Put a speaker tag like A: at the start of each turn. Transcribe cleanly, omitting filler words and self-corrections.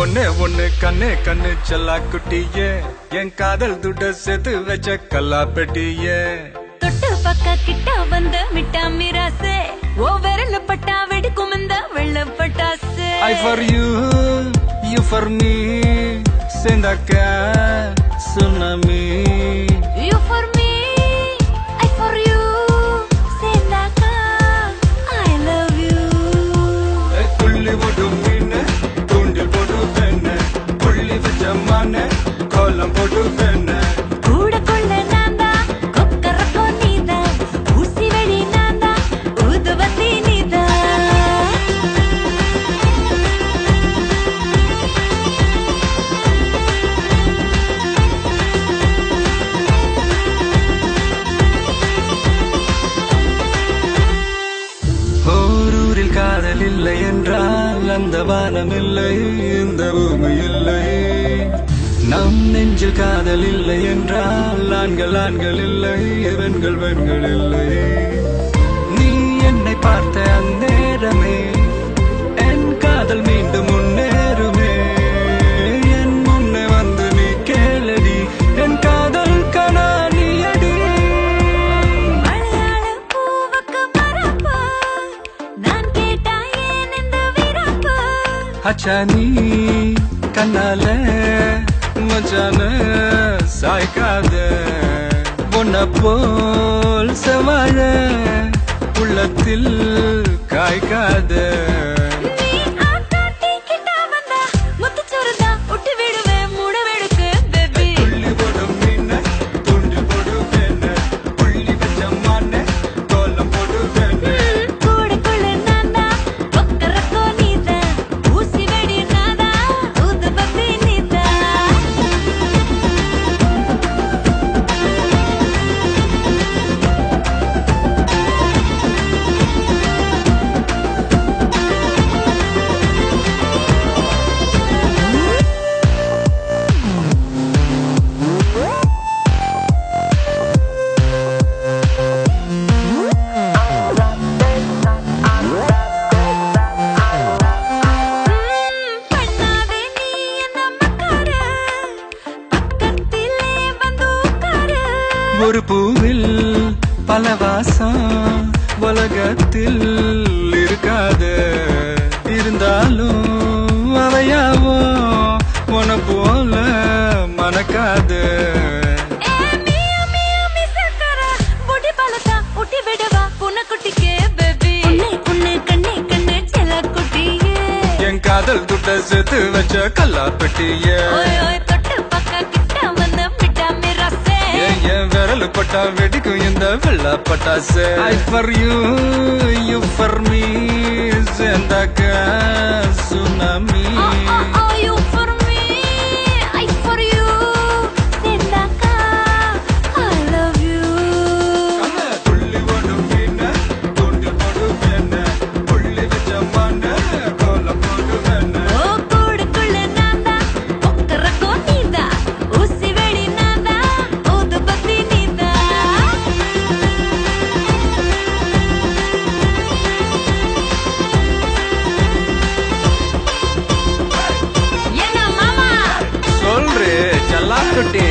A: ஒண்ணே ஒண்ணு கண்ணே கண்ணு செல்லா குட்டியே என் காதல் துட்ட சேர்த்து வச்ச கல்லா பெட்டியே
B: தொட்டு பக்க கிட்ட வந்த மிட்டா மிராசே ஓ விரல பட்டா வெடிக்கும் இந்த வெள்ள பட்டாசு
A: I for you, you for me சேர்ந்தாக்க tsunami
B: You for me, I for you சேர்ந்தாக்கா I love you
A: துள்ளி போடும் மீன் தூண்டில் போடு பெண்ண புள்ளி வச்ச மான கோலம் போடு பெண்ண
B: கூட கொள்ள நான்தா கொக்கரக்கோ நீதா ஊசி வெடி நான்தா ஊதுவத்தி நீதா
A: ஓரூரில் காதல் இல்லை என்றால் அந்த வானம் இல்லை இந்த பூமி இல்லை நம் நெஞ்சில் காதல் இல்லை என்றால் ஆண்கள் ஆண்கள் இல்லை பெண்கள் பெண்கள் இல்லை நீ என்னை பார்த்த அந்நேரமே என் காதல் மீண்டும் முன்னேறுமே என் முன்னே வந்து நீ கேளடி என் காதல் கனா நீ அடி
B: மலையாள பூவுக்கு மரப்பு நான் கேட்டா ஏன் இந்த விரப்பு
A: அச்சா நீ கண்ணால மச்சான சாய்க்காத பொன்ன போல் செவாழ உள்ளத்தில் காய்க்காத
B: நீ ஆத்தாட்டி கிட்ட வந்தா முத்து சொருந்தா ஒட்டி விடுவேன் மூட வெடுக்கு பேபி
A: துள்ளி போடும் மீன துண்டி போடு வேண புள்ளி வச்ச மான கோலம் போடு வேண
B: கூட கொள்ள நான்தா கொக்கரக்கோ நீதா ஊசி வெடி நான்தா ஊதுபத்தி நீதா பண்ணாதே நீ என்ன மக்காரு பக்கத்திலே வந்து உட்காரு
A: ஒரு பூவில் பல வாசம் உலகத்தில் இருக்காது இருந்தாலும் அவையாவோ உன போல மணக்காது
B: ஏ மியா மியா மிசக்கர பொடி பலதா ஒட்டி விடவா புனக்குட்டிக்கே பேபி உன்னை கண்ணே கண்ணே செல்ல குட்டியே
A: என் காதல் துட்ட சேர்த்து வச்ச கல்லா பெட்டிய
B: ஓய் ஓய் தொட்டு பக்க கிட்ட வந்த மிட்டா மிராசே
A: என் விரல் பட்டா வெடிக்கும் இந்த வெள்ள பட்டாசு I for you, you for me சேர்ந்தாக்க tsunami
B: You for me, I for you சேர்ந்தாக்கா I love you
A: புள்ளி ஓடும் மீன தூண்டில் போடு வேண புள்ளி வச்ச மான கோலம் போடு வேண
B: ஓ கூடுக்குள்ள நான்தா கொக்கரக்கோ நீதா ஊசி வெடி நான்தா ஊதுபத்தி நீதா என்ன மாமா
A: சொல்றே செல்லாக்குட்டி